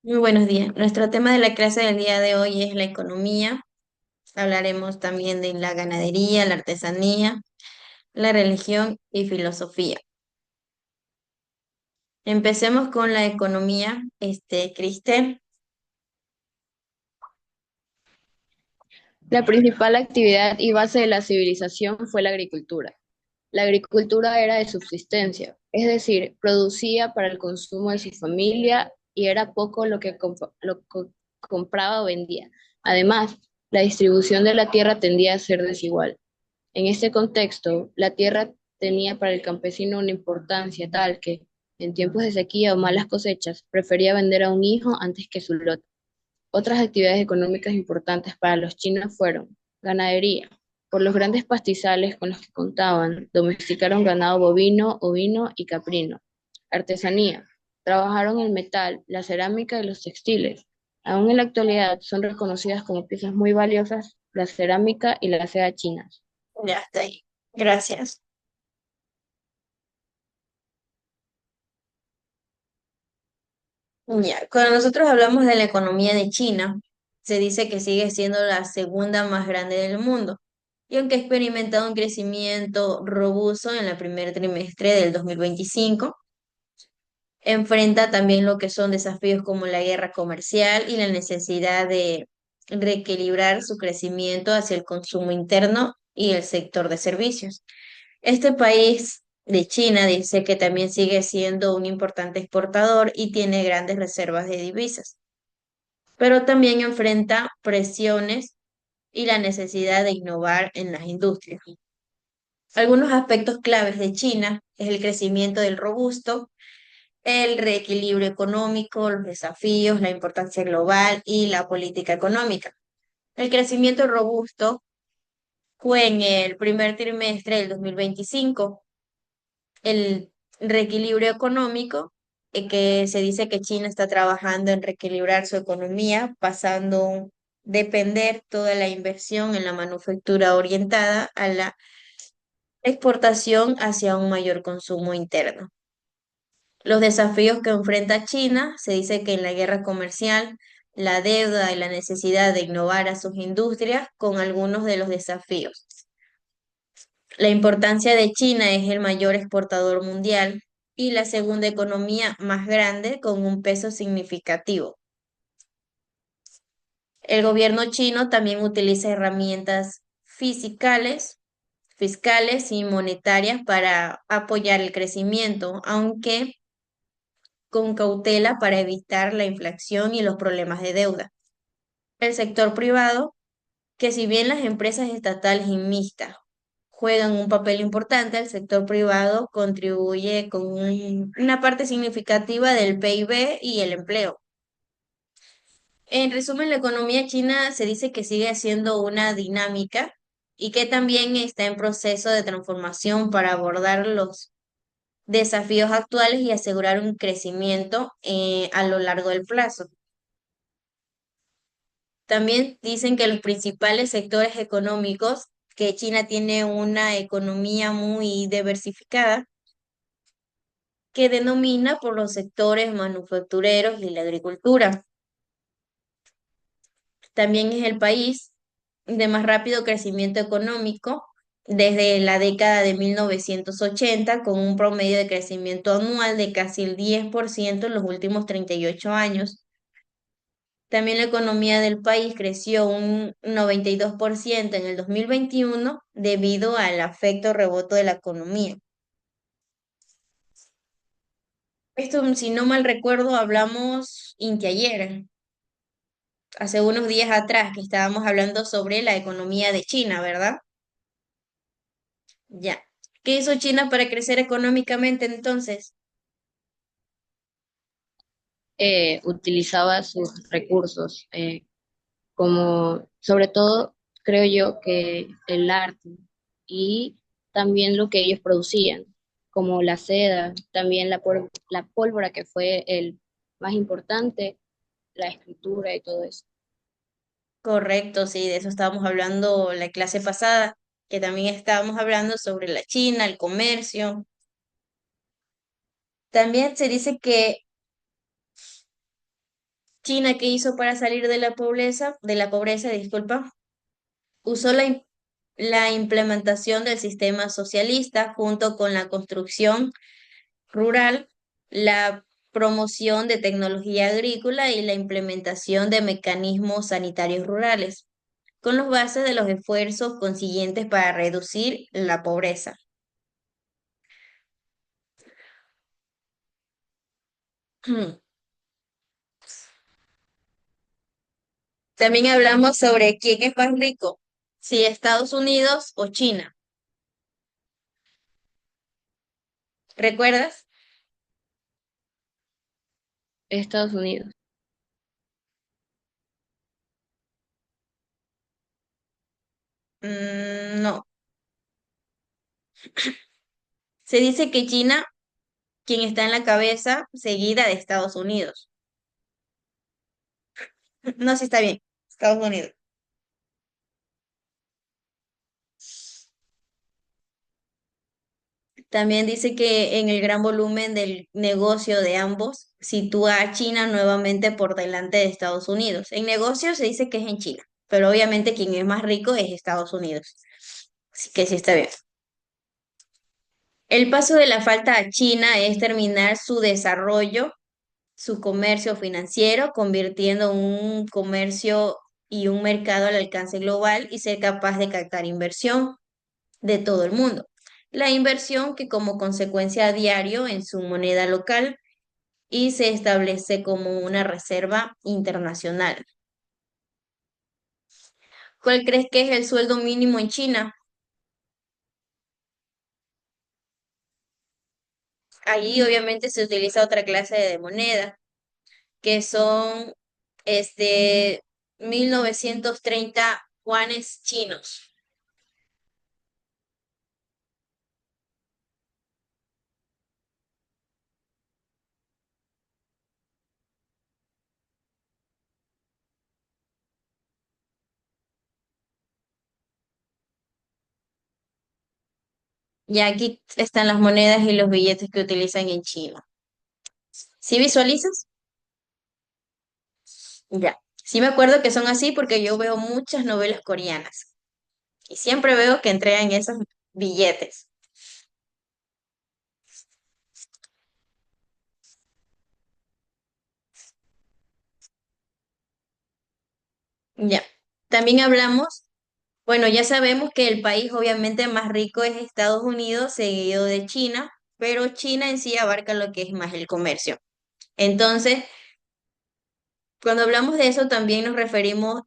Muy buenos días. Nuestro tema de la clase del día de hoy es la economía. Hablaremos también de la ganadería, la artesanía, la religión y filosofía. Empecemos con la economía, Cristel. La principal actividad y base de la civilización fue la agricultura. La agricultura era de subsistencia, es decir, producía para el consumo de su familia y era poco lo que compraba o vendía. Además, la distribución de la tierra tendía a ser desigual. En este contexto, la tierra tenía para el campesino una importancia tal que, en tiempos de sequía o malas cosechas, prefería vender a un hijo antes que su lote. Otras actividades económicas importantes para los chinos fueron ganadería. Por los grandes pastizales con los que contaban, domesticaron ganado bovino, ovino y caprino. Artesanía. Trabajaron el metal, la cerámica y los textiles. Aún en la actualidad son reconocidas como piezas muy valiosas la cerámica y la seda chinas. Ya está ahí. Gracias. Ya, cuando nosotros hablamos de la economía de China, se dice que sigue siendo la segunda más grande del mundo. Y aunque ha experimentado un crecimiento robusto en el primer trimestre del 2025, enfrenta también lo que son desafíos como la guerra comercial y la necesidad de reequilibrar su crecimiento hacia el consumo interno y el sector de servicios. Este país de China dice que también sigue siendo un importante exportador y tiene grandes reservas de divisas, pero también enfrenta presiones y la necesidad de innovar en las industrias. Algunos aspectos claves de China es el crecimiento del robusto, el reequilibrio económico, los desafíos, la importancia global y la política económica. El crecimiento robusto fue en el primer trimestre del 2025. El reequilibrio económico, que se dice que China está trabajando en reequilibrar su economía, pasando depender toda la inversión en la manufactura orientada a la exportación hacia un mayor consumo interno. Los desafíos que enfrenta China, se dice que en la guerra comercial, la deuda y la necesidad de innovar a sus industrias con algunos de los desafíos. La importancia de China es el mayor exportador mundial y la segunda economía más grande con un peso significativo. El gobierno chino también utiliza herramientas fiscales y monetarias para apoyar el crecimiento, aunque con cautela para evitar la inflación y los problemas de deuda. El sector privado, que si bien las empresas estatales y mixtas juegan un papel importante, el sector privado contribuye con una parte significativa del PIB y el empleo. En resumen, la economía china se dice que sigue siendo una dinámica y que también está en proceso de transformación para abordar los desafíos actuales y asegurar un crecimiento a lo largo del plazo. También dicen que los principales sectores económicos, que China tiene una economía muy diversificada, que denomina por los sectores manufactureros y la agricultura. También es el país de más rápido crecimiento económico desde la década de 1980, con un promedio de crecimiento anual de casi el 10% en los últimos 38 años. También la economía del país creció un 92% en el 2021 debido al efecto rebote de la economía. Esto, si no mal recuerdo, hablamos ayer, hace unos días atrás, que estábamos hablando sobre la economía de China, ¿verdad? Ya. ¿Qué hizo China para crecer económicamente entonces? Utilizaba sus recursos, como sobre todo creo yo que el arte y también lo que ellos producían, como la seda, también la pólvora que fue el más importante, la escritura y todo eso. Correcto, sí, de eso estábamos hablando la clase pasada, que también estábamos hablando sobre la China, el comercio. También se dice que China, ¿qué hizo para salir de la pobreza, disculpa? Usó la implementación del sistema socialista junto con la construcción rural, la promoción de tecnología agrícola y la implementación de mecanismos sanitarios rurales, con los bases de los esfuerzos consiguientes para reducir la pobreza. También hablamos sobre quién es más rico, si Estados Unidos o China. ¿Recuerdas? Estados Unidos. No. Se dice que China, quien está en la cabeza, seguida de Estados Unidos. No, sí está bien, Estados Unidos. También dice que en el gran volumen del negocio de ambos sitúa a China nuevamente por delante de Estados Unidos. En negocio se dice que es en China, pero obviamente quien es más rico es Estados Unidos. Así que sí está bien. El paso de la falta a China es terminar su desarrollo, su comercio financiero, convirtiendo un comercio y un mercado al alcance global y ser capaz de captar inversión de todo el mundo. La inversión que como consecuencia a diario en su moneda local y se establece como una reserva internacional. ¿Cuál crees que es el sueldo mínimo en China? Allí obviamente se utiliza otra clase de moneda, que son este 1930 yuanes chinos. Y aquí están las monedas y los billetes que utilizan en China. ¿Sí visualizas? Ya. Sí me acuerdo que son así porque yo veo muchas novelas coreanas y siempre veo que entregan esos billetes. Ya. También hablamos, bueno, ya sabemos que el país obviamente más rico es Estados Unidos, seguido de China, pero China en sí abarca lo que es más el comercio. Entonces, cuando hablamos de eso, también nos referimos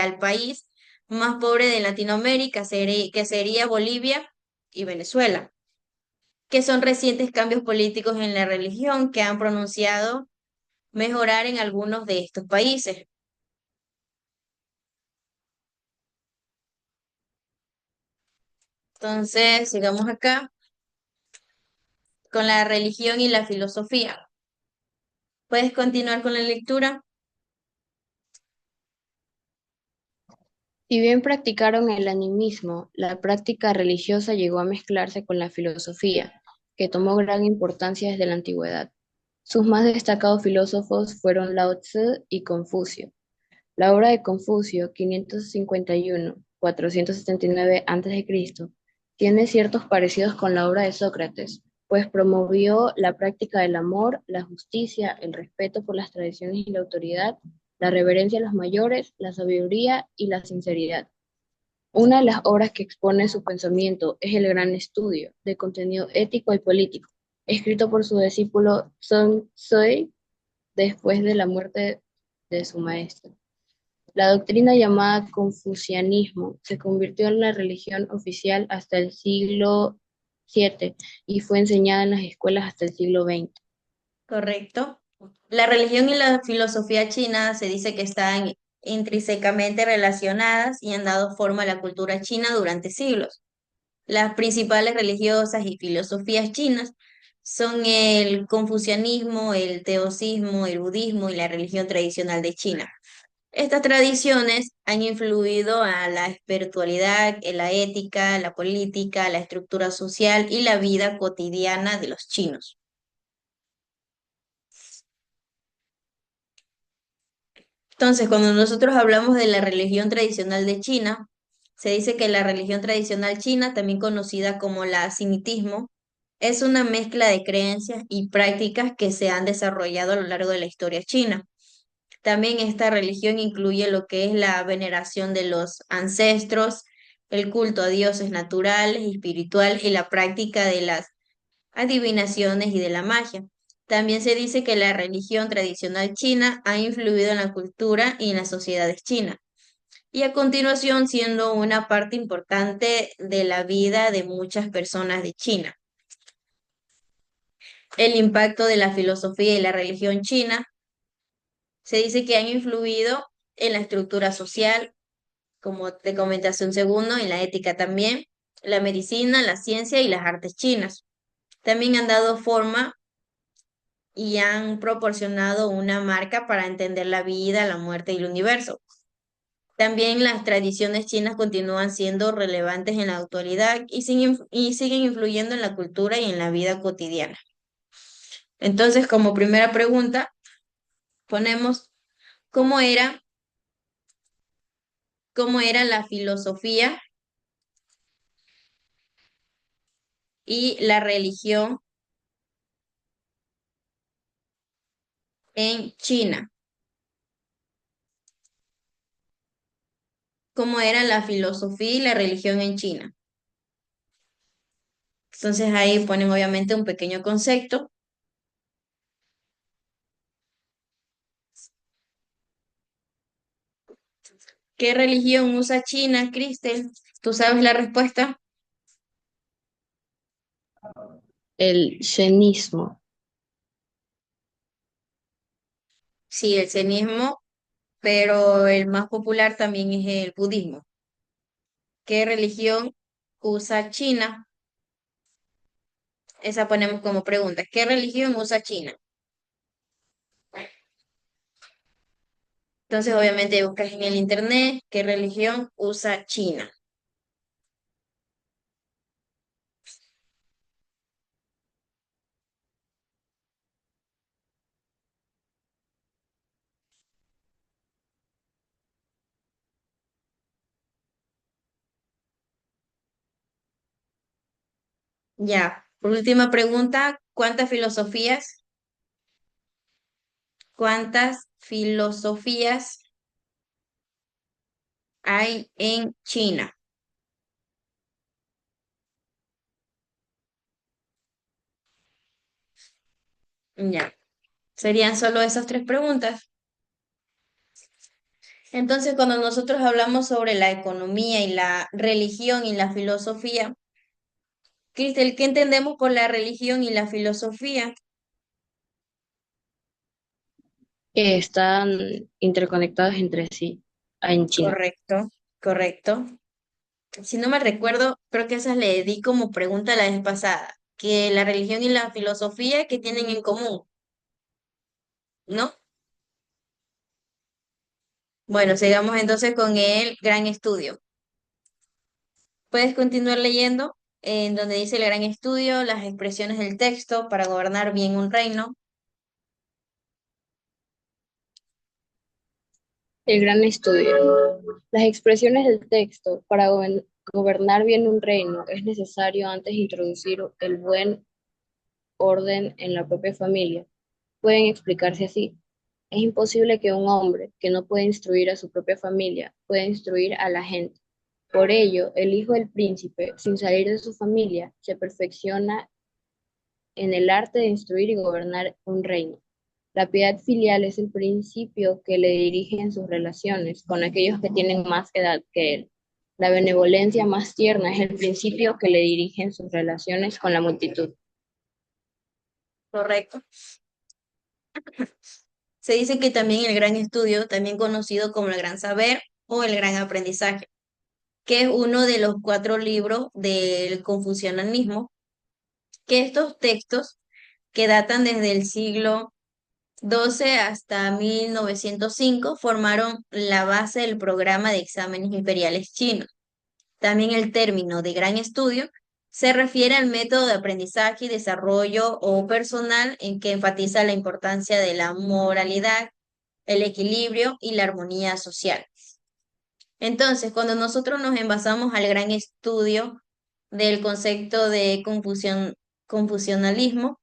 al país más pobre de Latinoamérica, que sería Bolivia y Venezuela, que son recientes cambios políticos en la religión que han pronunciado mejorar en algunos de estos países. Entonces, sigamos acá con la religión y la filosofía. ¿Puedes continuar con la lectura? Si bien practicaron el animismo, la práctica religiosa llegó a mezclarse con la filosofía, que tomó gran importancia desde la antigüedad. Sus más destacados filósofos fueron Lao Tzu y Confucio. La obra de Confucio, 551-479 a.C., tiene ciertos parecidos con la obra de Sócrates, pues promovió la práctica del amor, la justicia, el respeto por las tradiciones y la autoridad, la reverencia a los mayores, la sabiduría y la sinceridad. Una de las obras que expone su pensamiento es el Gran Estudio, de contenido ético y político, escrito por su discípulo Sun Tzu después de la muerte de su maestro. La doctrina llamada confucianismo se convirtió en la religión oficial hasta el siglo VII y fue enseñada en las escuelas hasta el siglo XX. Correcto. La religión y la filosofía china se dice que están intrínsecamente relacionadas y han dado forma a la cultura china durante siglos. Las principales religiosas y filosofías chinas son el confucianismo, el teosismo, el budismo y la religión tradicional de China. Estas tradiciones han influido a la espiritualidad, en la ética, la política, la estructura social y la vida cotidiana de los chinos. Entonces, cuando nosotros hablamos de la religión tradicional de China, se dice que la religión tradicional china, también conocida como la sinitismo, es una mezcla de creencias y prácticas que se han desarrollado a lo largo de la historia china. También esta religión incluye lo que es la veneración de los ancestros, el culto a dioses naturales y espiritual y la práctica de las adivinaciones y de la magia. También se dice que la religión tradicional china ha influido en la cultura y en las sociedades chinas, y a continuación siendo una parte importante de la vida de muchas personas de China. El impacto de la filosofía y la religión china se dice que han influido en la estructura social, como te comenté hace un segundo, en la ética también, la medicina, la ciencia y las artes chinas. También han dado forma y han proporcionado una marca para entender la vida, la muerte y el universo. También las tradiciones chinas continúan siendo relevantes en la actualidad y siguen influyendo en la cultura y en la vida cotidiana. Entonces, como primera pregunta, ponemos cómo era, cómo era la filosofía y la religión en China. Cómo era la filosofía y la religión en China. Entonces ahí ponen obviamente un pequeño concepto. ¿Qué religión usa China, Cristel? ¿Tú sabes la respuesta? El shenismo. Sí, el zenismo, pero el más popular también es el budismo. ¿Qué religión usa China? Esa ponemos como pregunta. ¿Qué religión usa China? Entonces, obviamente, buscas en el internet qué religión usa China. Ya, por última pregunta, cuántas filosofías hay en China? Ya, serían solo esas tres preguntas. Entonces, cuando nosotros hablamos sobre la economía y la religión y la filosofía, Cristel, ¿qué entendemos por la religión y la filosofía? Que están interconectados entre sí en China. Correcto, correcto. Si no me recuerdo, creo que esas le di como pregunta la vez pasada, que la religión y la filosofía, ¿qué tienen en común? ¿No? Bueno, sigamos entonces con el gran estudio. Puedes continuar leyendo en donde dice el gran estudio, las expresiones del texto para gobernar bien un reino. El gran estudio. Las expresiones del texto para gobernar bien un reino es necesario antes introducir el buen orden en la propia familia. Pueden explicarse así. Es imposible que un hombre que no puede instruir a su propia familia pueda instruir a la gente. Por ello, el hijo del príncipe, sin salir de su familia, se perfecciona en el arte de instruir y gobernar un reino. La piedad filial es el principio que le dirige en sus relaciones con aquellos que tienen más edad que él. La benevolencia más tierna es el principio que le dirige en sus relaciones con la multitud. Correcto. Se dice que también el gran estudio, también conocido como el gran saber o el gran aprendizaje, que es uno de los cuatro libros del confucianismo, que estos textos que datan desde el siglo XII hasta 1905 formaron la base del programa de exámenes imperiales chinos. También el término de gran estudio se refiere al método de aprendizaje y desarrollo o personal en que enfatiza la importancia de la moralidad, el equilibrio y la armonía social. Entonces, cuando nosotros nos envasamos al gran estudio del concepto de confusionalismo,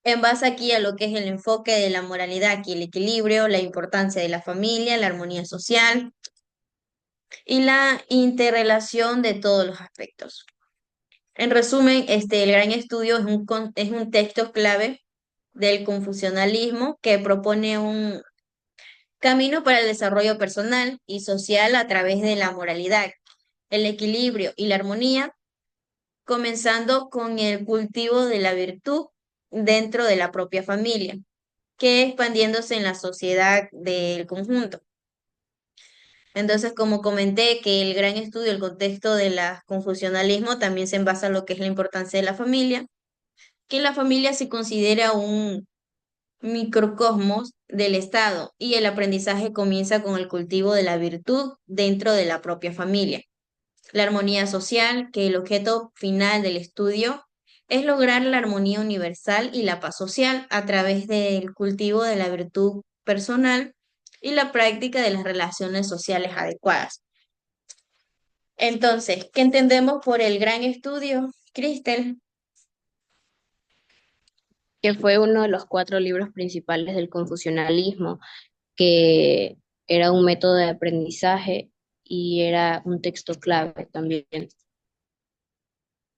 en base aquí a lo que es el enfoque de la moralidad y el equilibrio, la importancia de la familia, la armonía social y la interrelación de todos los aspectos. En resumen, el gran estudio es un texto clave del confucionalismo que propone un camino para el desarrollo personal y social a través de la moralidad, el equilibrio y la armonía, comenzando con el cultivo de la virtud dentro de la propia familia, que expandiéndose en la sociedad del conjunto. Entonces, como comenté que el gran estudio, el contexto de la confusionalismo también se basa en lo que es la importancia de la familia, que la familia se considera un microcosmos del Estado y el aprendizaje comienza con el cultivo de la virtud dentro de la propia familia. La armonía social, que el objeto final del estudio es lograr la armonía universal y la paz social a través del cultivo de la virtud personal y la práctica de las relaciones sociales adecuadas. Entonces, ¿qué entendemos por el gran estudio, Cristel? Que fue uno de los cuatro libros principales del confucianismo, que era un método de aprendizaje y era un texto clave también.